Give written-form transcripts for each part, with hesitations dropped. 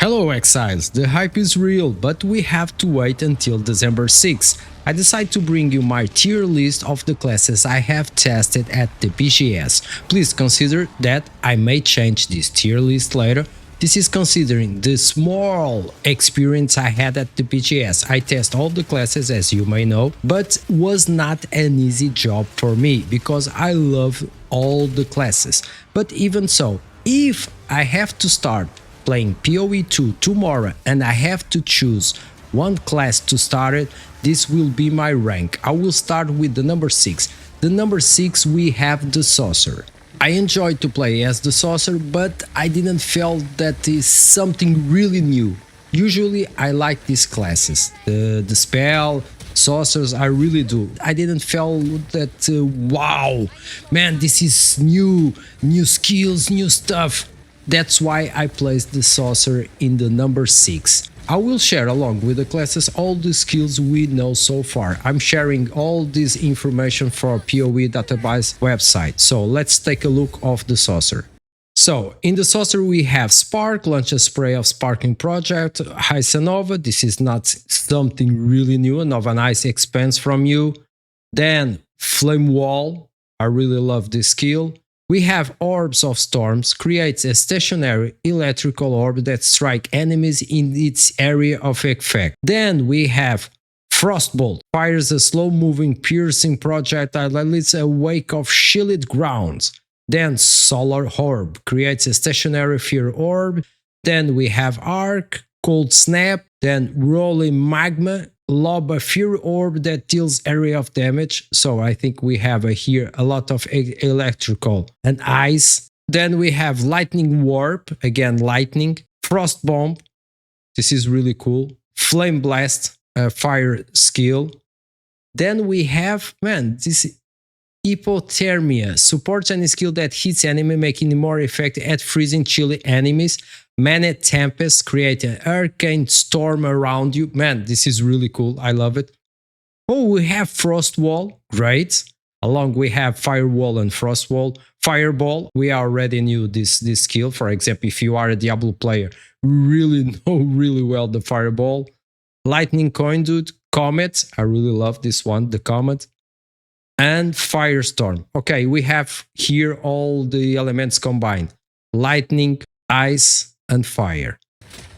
Hello Exiles, the hype is real, but we have to wait until December 6th. I decide to bring you my tier list of the classes I have tested at the BGS. Please consider that I may change this tier list later. This is considering the small experience I had at the BGS. I test all the classes, as you may know, but was not an easy job for me because I love all the classes. But even so, if I have to start playing PoE 2 tomorrow and I have to choose one class to start it, this will be my rank. I will start with the number 6. The number 6 we have the Sorcerer. I enjoyed to play as the Sorcerer, but I didn't feel that is something really new. Usually I like these classes, the spell, sorcerers, I really do. I didn't feel that wow, man, this is new skills, new stuff. That's why I placed the Sorcerer in the number 6. I will share along with the classes all the skills we know so far. I'm sharing all this information for PoE database website. So let's take a look of the Sorcerer. So in the Sorcerer we have Spark, launch a spray of sparkling project, Ice Nova. This is not something really new, Nova Nice expands from you. Then Flame Wall, I really love this skill. We have Orbs of Storms, creates a stationary electrical orb that strikes enemies in its area of effect. Then we have Frostbolt, fires a slow-moving piercing projectile that leads a wake of shielded grounds. Then Solar Orb, creates a stationary fear orb. Then we have Arc, Cold Snap, then Rolling Magma, lob a fury orb that deals area of damage. So I think we have here a lot of electrical and ice. Then we have Lightning Warp, again lightning, Frost Bomb, this is really cool, Flame Blast, fire skill. Then we have, man, this Hypothermia, supports any skill that hits enemy, making it more effective at freezing chilly enemies. Mana Tempest, create an arcane storm around you. Man, this is really cool. I love it. Oh, we have Frost Wall. Great. Along we have Firewall and Frost Wall. Fireball, we already knew this skill. For example, if you are a Diablo player, you really know really well the Fireball. Lightning Conduit, Comet. I really love this one, the Comet. And Firestorm. Okay, we have here all the elements combined. Lightning, ice, and fire.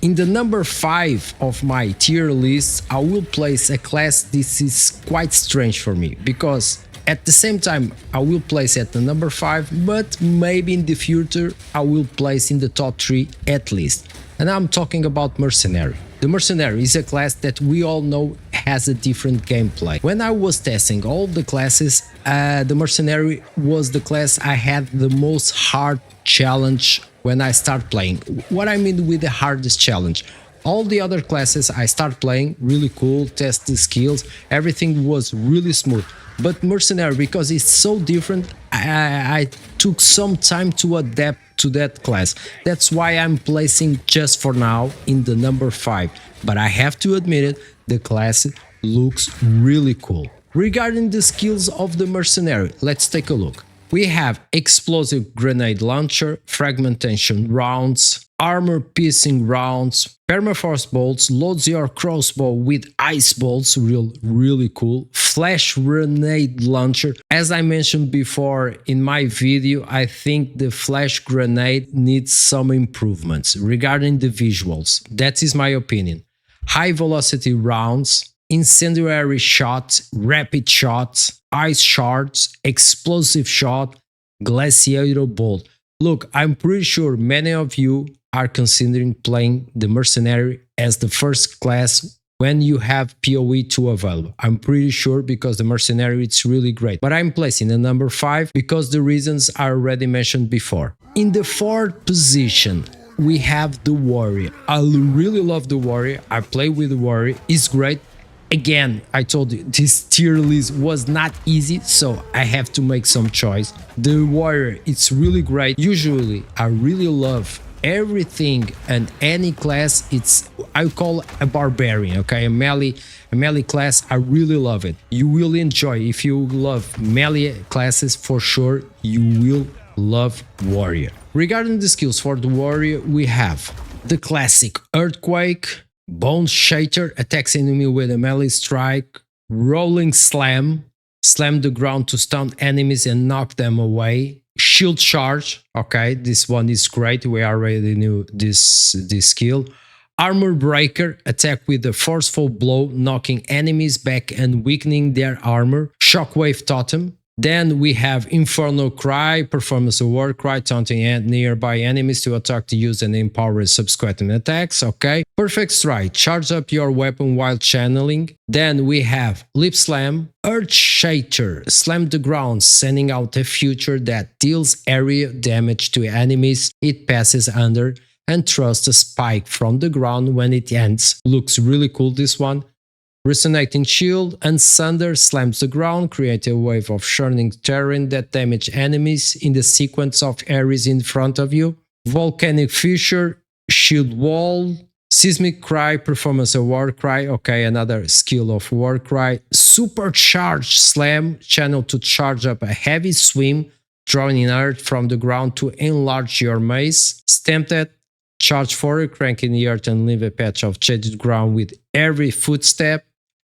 In the number 5 of my tier list, I will place a class. This is quite strange for me because at the same time I will place at the number 5, but maybe in the future I will place in the top 3 at least. And I'm talking about Mercenary. The Mercenary is a class that we all know has a different gameplay. When I was testing all the classes, the Mercenary was the class I had the most hard challenge when I start playing. What I mean with the hardest challenge, all the other classes I start playing, really cool, test the skills, everything was really smooth. But Mercenary, because it's so different, I took some time to adapt to that class. That's why I'm placing just for now in the number 5. But I have to admit it, the class looks really cool. Regarding the skills of the Mercenary, let's take a look. We have Explosive Grenade Launcher, Fragmentation Rounds, Armor Piercing Rounds, Permafrost Bolts, loads your crossbow with Ice Bolts, really cool, Flash Grenade Launcher. As I mentioned before in my video, I think the Flash Grenade needs some improvements regarding the visuals. That is my opinion. High Velocity Rounds, Incendiary Shot, Rapid Shot, Ice Shards, Explosive Shot, Glaciator Bolt. Look, I'm pretty sure many of you are considering playing the Mercenary as the first class when you have PoE 2 available. I'm pretty sure because the Mercenary it's really great. But I'm placing the number 5 because the reasons I already mentioned before. In the 4th position, we have the Warrior. I really love the Warrior. I play with the Warrior. It's great. Again, I told you this tier list was not easy, so I have to make some choice. The Warrior, it's really great. Usually, I really love everything and any class. I call a barbarian, okay, a melee class. I really love it. You will enjoy if you love melee classes for sure. You will love Warrior. Regarding the skills for the Warrior, we have The classic Earthquake, Bone Shatter, attacks enemy with a melee strike, Rolling Slam, slam the ground to stun enemies and knock them away. Shield Charge, okay, this one is great, we already knew this skill. Armor Breaker, attack with a forceful blow, knocking enemies back and weakening their armor. Shockwave Totem. Then we have Infernal Cry, performance a war cry, taunting nearby enemies to attack to use and empower subsequent attacks, okay. Perfect Strike, charge up your weapon while channeling. Then we have Lip Slam, Earth Shatter, slam the ground, sending out a future that deals area damage to enemies it passes under, and thrust a spike from the ground when it ends. Looks really cool, this one. Resonating Shield and Sunder slams the ground, create a wave of churning terrain that damage enemies in the sequence of areas in front of you. Volcanic Fissure, Shield Wall, Seismic Cry, performance a war cry, okay, another skill of war cry. Supercharged Slam, channel to charge up a heavy swim, drawing in earth from the ground to enlarge your maze. Stamp that, charge forward, crank in the earth and leave a patch of shaded ground with every footstep.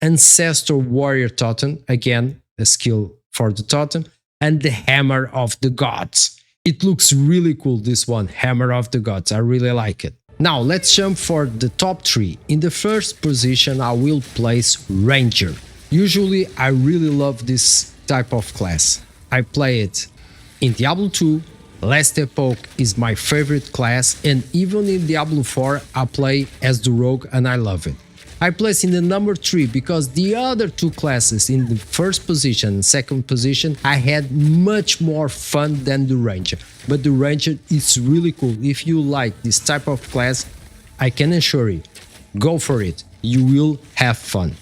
Ancestor Warrior Totem, again, a skill for the totem, and the Hammer of the Gods. It looks really cool, this one, Hammer of the Gods, I really like it. Now let's jump for the top 3. In the first position I will place Ranger. Usually I really love this type of class. I play it in Diablo 2, Last Epoch is my favorite class, and even in Diablo 4 I play as the Rogue and I love it. I place in the number 3 because the other two classes in the first position and second position I had much more fun than the Ranger. But the Ranger is really cool. If you like this type of class, I can assure you, go for it. You will have fun.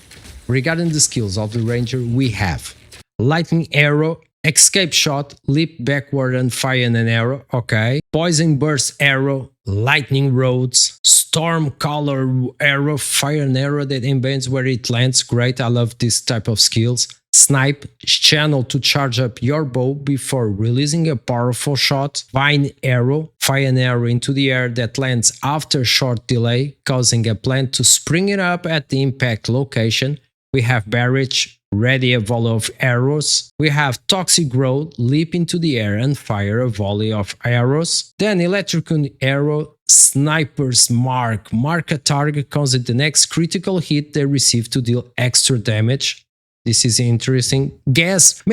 Regarding the skills of the Ranger, we have Lightning Arrow, Escape Shot, Leap Backward and Fire an Arrow, okay. Poison Burst Arrow, Lightning Roads, Storm Color Arrow, Fire an Arrow that embeds where it lands, great, I love this type of skills. Snipe, channel to charge up your bow before releasing a powerful shot. Vine Arrow, fire an arrow into the air that lands after short delay, causing a plant to spring it up at the impact location. We have Barrage, ready a volley of arrows. We have Toxic Growth, leap into the air and fire a volley of arrows. Then Electrical Arrow, Sniper's Mark, mark a target causing the next critical hit they receive to deal extra damage. This is interesting. Gas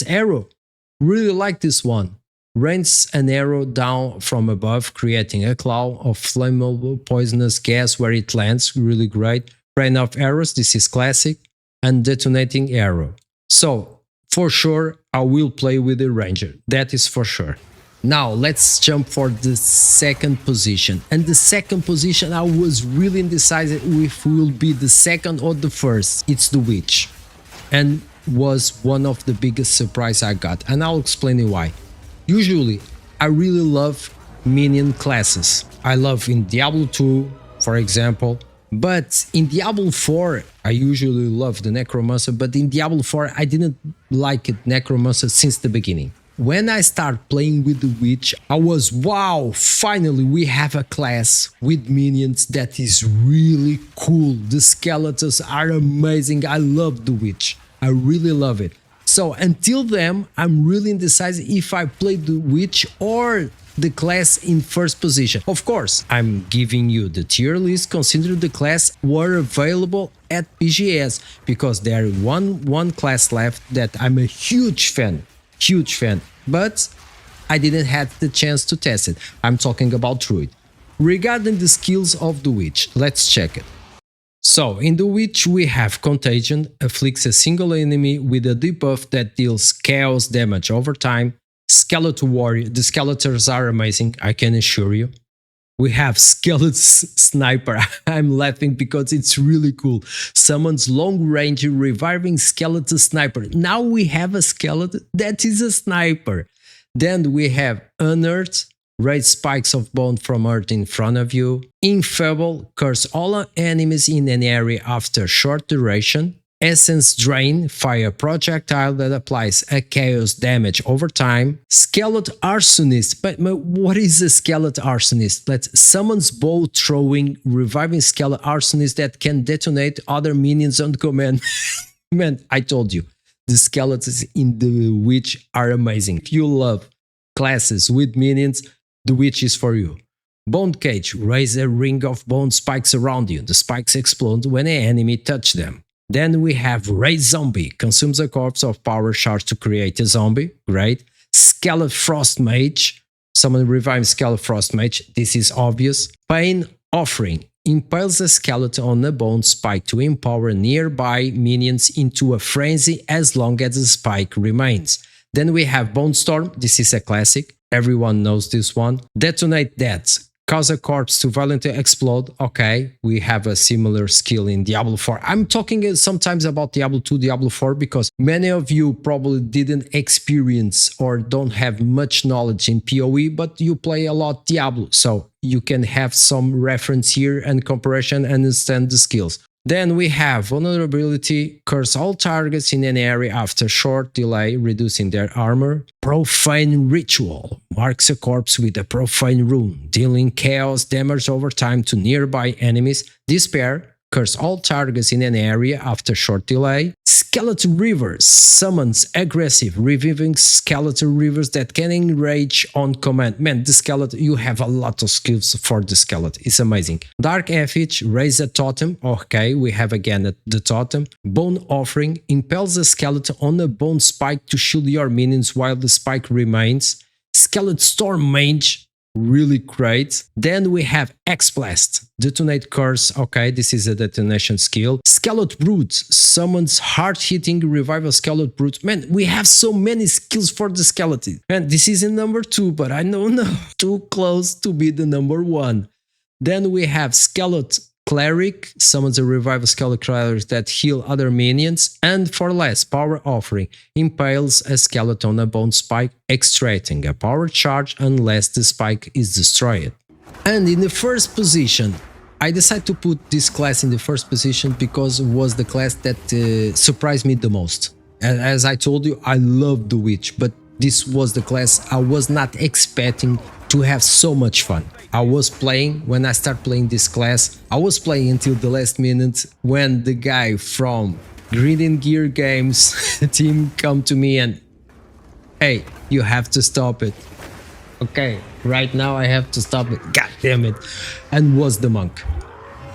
Arrow, really like this one. Rains an arrow down from above, creating a cloud of flammable poisonous gas where it lands, really great. Rain of Arrows, this is classic. And Detonating Arrow. So, for sure, I will play with the Ranger, that is for sure. Now, let's jump for the second position. And the second position, I was really indecisive if it will be the second or the first. It's the Witch. And was one of the biggest surprise I got. And I'll explain you why. Usually, I really love minion classes. I love in Diablo 2, for example. But in Diablo 4, I usually love the Necromancer, but in Diablo 4, I didn't like it, Necromancer, since the beginning. When I started playing with the Witch, I was, wow, finally we have a class with minions that is really cool. The skeletons are amazing. I love the Witch. I really love it. So until then, I'm really indecisive if I play the Witch or the class in first position. Of course, I'm giving you the tier list. Consider the class were available at BGS because there is one class left that I'm a huge fan, but I didn't have the chance to test it. I'm talking about Druid. Regarding the skills of the Witch, let's check it. So, in the Witch we have Contagion, afflicts a single enemy with a debuff that deals chaos damage over time. Skeleton Warrior, the skeletons are amazing, I can assure you. We have Skeleton Sniper, I'm laughing because it's really cool. Summons long range reviving Skeleton Sniper. Now we have a skeleton that is a sniper. Then we have Unearthed, raise spikes of bone from earth in front of you. Infable, curse all enemies in an area after short duration. Essence Drain, fire projectile that applies a chaos damage over time. Skeleton Arsonist, but what is a Skeleton Arsonist? Let's summons bow throwing, reviving Skeleton Arsonist that can detonate other minions on command. Man, I told you, the skeletons in The Witch are amazing. If you love classes with minions, The Witch is for you. Bone Cage, raise a ring of bone spikes around you. The spikes explode when an enemy touches them. Then we have Raise Zombie, consumes a corpse of power charge to create a zombie. Great. Skeleton Frost Mage, summon revive Skeleton Frost Mage. This is obvious. Pain Offering, impales a skeleton on a bone spike to empower nearby minions into a frenzy as long as the spike remains. Then we have Bone Storm. This is a classic. Everyone knows this one. Detonate Deaths, cause a corpse to violently explode. Okay, we have a similar skill in Diablo 4. I'm talking sometimes about Diablo 2, Diablo 4 because many of you probably didn't experience or don't have much knowledge in PoE, but you play a lot Diablo, so you can have some reference here and comparison and understand the skills. Then we have Vulnerability, curse all targets in an area after short delay, reducing their armor. Profane Ritual, marks a corpse with a profane rune, dealing chaos damage over time to nearby enemies. Despair, curse all targets in an area after short delay. Skeleton Rivers, summons aggressive, reviving skeleton rivers that can enrage on command. Man, the skeleton, you have a lot of skills for the skeleton. It's amazing. Dark Effage, raise a totem. Okay, we have again the totem. Bone Offering, impels a skeleton on a bone spike to shield your minions while the spike remains. Skeleton Storm Mage, really great. Then we have X-Blast, detonate curse. Okay, this is a detonation skill. Skeleton Brute, summons hard-hitting revival Skeleton Brute. Man, we have so many skills for the skeleton. Man, this is in number 2, but I know no, too close to be the number 1. Then we have Skeleton Cleric, summons a revival Skeleton Cleric that heal other minions. And for less, Power Offering, impales a skeleton on a bone spike, extracting a power charge unless the spike is destroyed. And in the first position, I decided to put this class in the first position because it was the class that surprised me the most. As I told you, I love The Witch, but this was the class I was not expecting to have so much fun. I was playing, when I started playing this class, I was playing until the last minute when the guy from Grid and Gear Games team come to me and, hey, you have to stop it. Okay, right now I have to stop it. God damn it. And was the monk.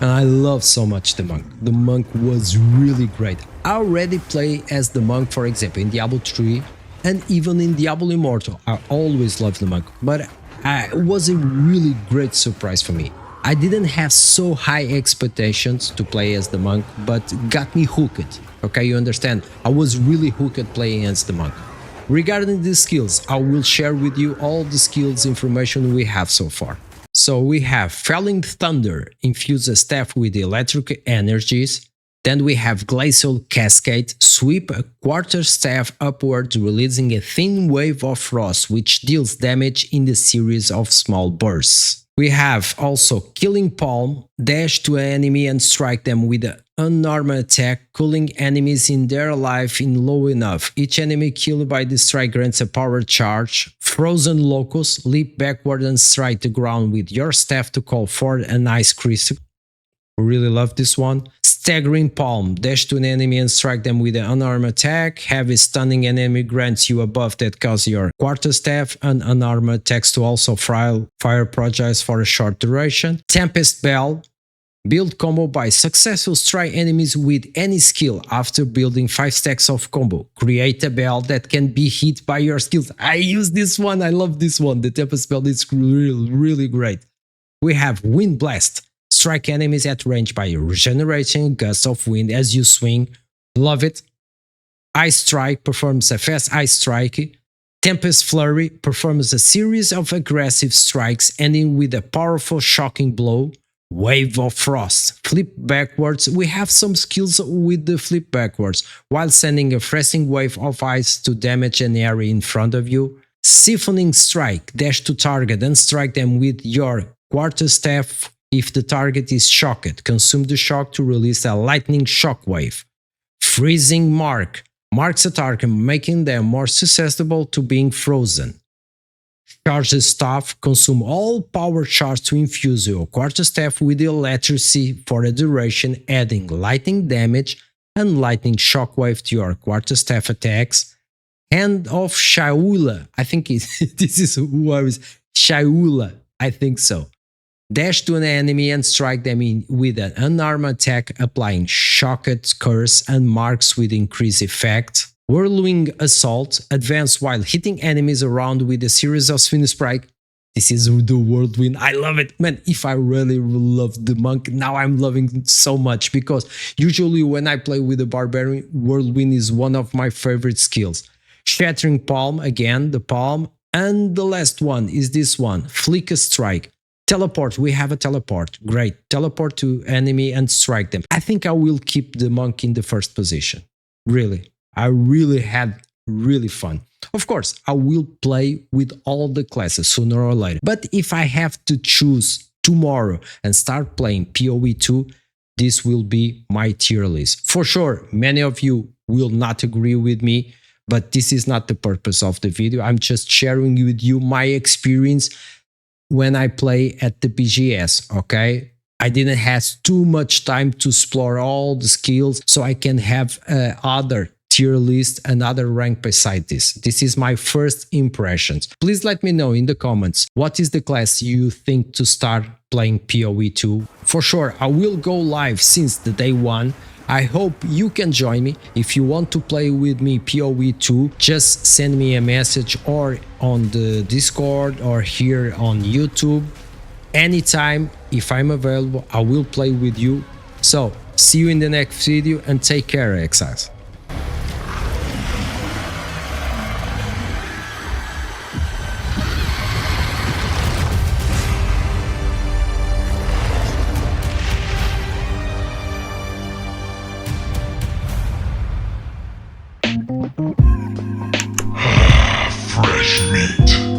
And I love so much the monk. The monk was really great. I already play as the monk, for example, in Diablo 3 and even in Diablo Immortal. I always loved the monk, but it was a really great surprise for me. I didn't have so high expectations to play as the monk, but got me hooked. Okay, you understand? I was really hooked playing as the monk. Regarding the skills, I will share with you all the skills information we have so far. So we have Felling Thunder, infuse a staff with electric energies. Then we have Glacial Cascade, sweep a quarter staff upwards, releasing a thin wave of frost which deals damage in the series of small bursts. We have also Killing Palm, dash to an enemy and strike them with an unarmed attack, cooling enemies in their life in low enough. Each enemy killed by this strike grants a power charge. Frozen Locust, leap backward and strike the ground with your staff to call forth an ice crystal. Really love this one. Staggering Palm, dash to an enemy and strike them with an unarmed attack. Heavy stunning enemy grants you a buff that causes your quarterstaff and unarmed attacks to also fire projectiles for a short duration. Tempest Bell, build combo by successful strike enemies with any skill after building 5 stacks of combo. Create a bell that can be hit by your skills. I use this one, I love this one. The Tempest Bell is really great. We have Wind Blast. Strike enemies at range by regenerating gusts of wind as you swing. Love it. Ice Strike performs a fast ice strike. Tempest Flurry performs a series of aggressive strikes ending with a powerful shocking blow. Wave of Frost. Flip backwards. We have some skills with the flip backwards while sending a freezing wave of ice to damage an area in front of you. Siphoning Strike. Dash to target and strike them with your quarterstaff. If the target is shocked, consume the shock to release a lightning shockwave. Freezing Mark. Marks attack, making them more susceptible to being frozen. Charge staff. Consume all power charge to infuse your quarterstaff with electricity for a duration, adding lightning damage and lightning shockwave to your quarterstaff attacks. Hand of Shaula. I think this is who I was. Shaula. I think so. Dash to an enemy and strike them with an unarmed attack, applying Shocked Curse and marks with increased effect. Whirling Assault. Advance while hitting enemies around with a series of spin strike. This is the whirlwind. I love it. Man, if I really love the monk, now I'm loving it so much because usually when I play with the barbarian, whirlwind is one of my favorite skills. Shattering Palm, again, the palm. And the last one is this one, Flick Strike. Teleport, we have a teleport. Great. Teleport to enemy and strike them. I think I will keep the monk in the first position. Really. I really had really fun. Of course, I will play with all the classes sooner or later. But if I have to choose tomorrow and start playing PoE 2, this will be my tier list. For sure, many of you will not agree with me, but this is not the purpose of the video. I'm just sharing with you my experience when I play at the BGS, okay? I didn't have too much time to explore all the skills, so I can have other tier list, another rank beside this. This is my first impressions. Please let me know in the comments what is the class you think to start playing PoE 2. For sure, I will go live since the day 1. I hope you can join me. If you want to play with me PoE 2, just send me a message or on the Discord or here on YouTube. Anytime, if I'm available, I will play with you. So, see you in the next video and take care, Exiles. Fresh meat.